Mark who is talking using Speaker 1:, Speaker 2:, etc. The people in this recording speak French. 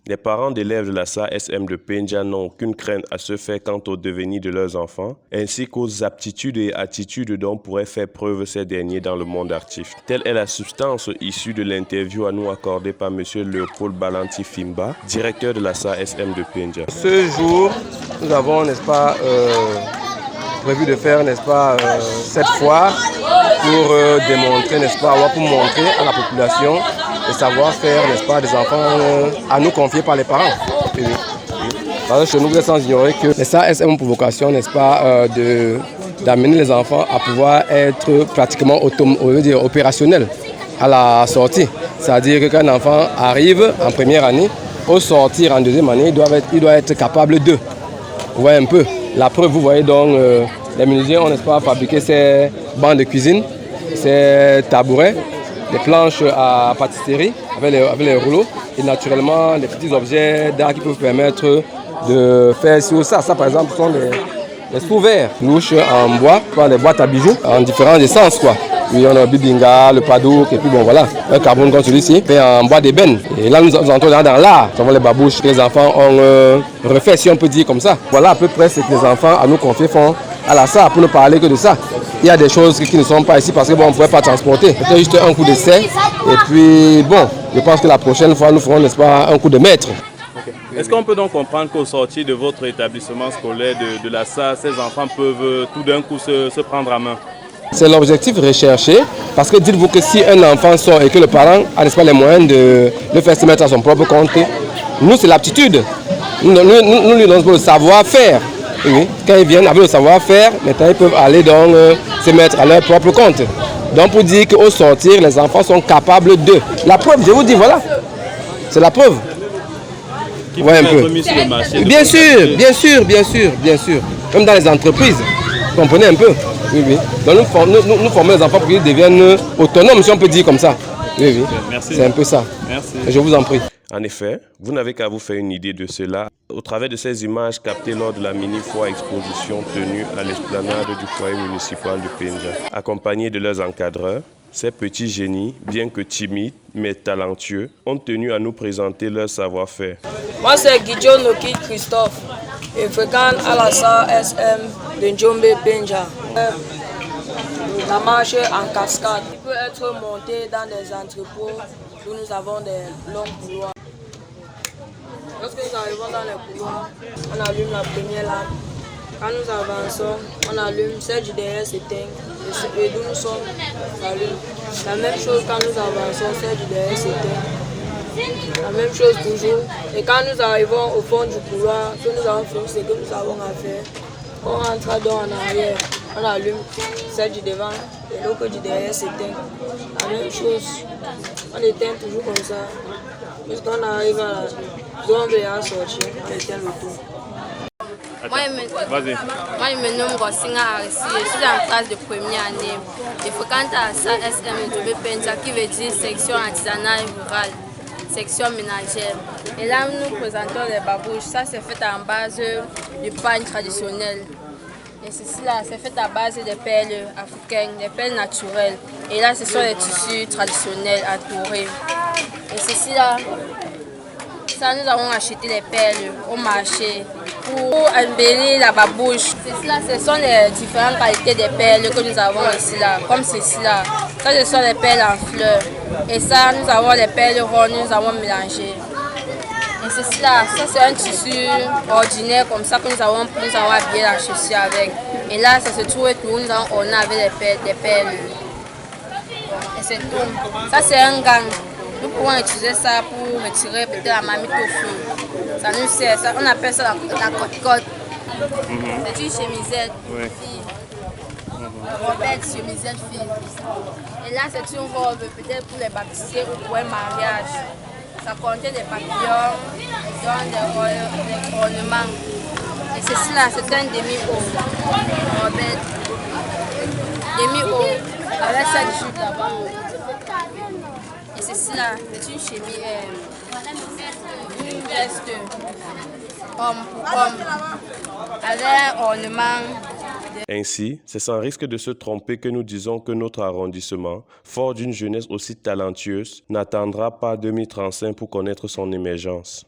Speaker 1: Les parents d'élèves de la SAESM de Penja n'ont aucune crainte à se faire quant au devenir de leurs enfants, ainsi qu'aux aptitudes et attitudes dont pourraient faire preuve ces derniers dans le monde actif. Telle est la substance issue de l'interview à nous accordée par M. Léopold Balanti Fimba, directeur de la SAESM de Penja.
Speaker 2: Ce jour, nous avons, n'est-ce pas, prévu de faire, n'est-ce pas, cette foire pour démontrer, n'est-ce pas, pour montrer à la population le savoir-faire, n'est-ce pas, des enfants à nous confier par les parents. Parce que chez nous, vous êtes sans ignorer que ça est une provocation, n'est-ce pas, d'amener les enfants à pouvoir être pratiquement opérationnels à la sortie. C'est-à-dire que quand un enfant arrive en première année, au sortir en deuxième année, il doit être capable de. Vous voyez un peu. La preuve, vous voyez donc, les menuisiers ont, n'est-ce pas, fabriqué ces bancs de cuisine, ces tabourets, les planches à pâtisserie avec les rouleaux et naturellement les petits objets d'art qui peuvent permettre de faire ci ou ça. Ça, par exemple, sont les sous-verres, louches en bois, les boîtes à bijoux en différents essences, quoi. Oui, on a le bibinga, le padouk, et puis bon voilà, un carbone comme celui-ci, fait en bois d'ébène. Et là, nous entrons dans l'art. Nous avons les babouches que les enfants ont refait, si on peut dire comme ça. Voilà à peu près ce que les enfants à nous confier font à la SAR pour ne parler que de ça. Il y a des choses qui ne sont pas ici parce que bon, on ne pourrait pas transporter. C'était juste un coup d'essai. Et puis bon, je pense que la prochaine fois, nous ferons, n'est-ce pas, un coup de maître.
Speaker 1: Okay. Est-ce qu'on peut donc comprendre qu'au sortir de votre établissement scolaire de la SAR, ces enfants peuvent tout d'un coup se prendre en main?
Speaker 2: C'est l'objectif recherché, parce que dites-vous que si un enfant sort et que le parent a, n'est-ce pas, les moyens de le faire se mettre à son propre compte, nous c'est l'aptitude. Nous lui donnons le savoir-faire. Oui. Quand ils viennent avec le savoir-faire, maintenant ils peuvent aller donc se mettre à leur propre compte. Donc pour dire qu'au sortir, les enfants sont capables de. La preuve, je vous dis, voilà. C'est la preuve.
Speaker 1: Qui peut être mis sur le marché.
Speaker 2: Bien sûr. Même dans les entreprises. Vous comprenez un peu? Oui, oui. Donc nous formons les enfants pour qu'ils deviennent autonomes, si on peut dire comme ça. Oui, oui.
Speaker 1: Merci.
Speaker 2: C'est un peu ça.
Speaker 1: Merci.
Speaker 2: Je vous en prie.
Speaker 1: En effet, vous n'avez qu'à vous faire une idée de cela au travers de ces images captées lors de la mini-foire exposition tenue à l'esplanade du foyer municipal de Penja. Accompagnés de leurs encadreurs, ces petits génies, bien que timides mais talentueux, ont tenu à nous présenter leur savoir-faire.
Speaker 3: Moi c'est Guido Noki Christophe, et fréquente à la SAESM de Njombe Penja. La marche en cascade peut être montée dans des entrepôts où nous avons des longs couloirs. Lorsque nous arrivons dans les couloirs, on allume la première lampe. Quand nous avançons, on allume, celle du derrière s'éteint et d'où nous sommes s'allume. La même chose quand nous avançons, celle du derrière s'éteint. La même chose toujours. Et quand nous arrivons au fond du couloir, que nous avons fait ce que nous avons à faire, on rentre donc en arrière, on allume celle du devant et l'autre du derrière s'éteint. La même chose, on éteint toujours comme ça. Jusqu'on arrive à la zone à sortir, on éteint le tout.
Speaker 4: Moi, je me nomme Rossinga Arissi, je suis en classe de première année. Je fréquente à SAESM de Penja, qui veut dire section artisanale rurale, section ménagère. Et là, nous présentons les babouches. Ça, c'est fait en base du pain traditionnel. Et ceci là, c'est fait à base des perles africaines, des perles naturelles. Et là, ce sont les tissus traditionnels à tourer. Et ceci là, ça, nous avons acheté les perles au marché pour embellir la babouche. Ceci là, ce sont les différentes qualités des perles que nous avons ici là, comme ceci là. Ça, ce sont les perles en fleurs. Et ça, nous avons les perles rondes, nous avons mélangé. Et ceci là, ça c'est un tissu ordinaire comme ça que nous avons habillé la chaussure avec. Et là, ça se trouve que nous avons orné avec des perles. Et c'est tout. Ça c'est un gant. Nous pouvons utiliser ça pour retirer peut-être la marmite au feu. Ça nous sert, ça, on appelle ça la cote-cote. C'est une chemisette fille. Robette, chemisette fille. Et là, c'est une robe peut-être pour les baptisés ou pour un mariage. Ça contient des papillons, des ornements. Et ceci là, c'est un demi-haut. Robette. Demi-haut. Avec cette jupe là-bas. Et ceci là, c'est une chemise, une veste. homme pour homme, avec un ornement.
Speaker 1: Ainsi, c'est sans risque de se tromper que nous disons que notre arrondissement, fort d'une jeunesse aussi talentueuse, n'attendra pas 2035 pour connaître son émergence.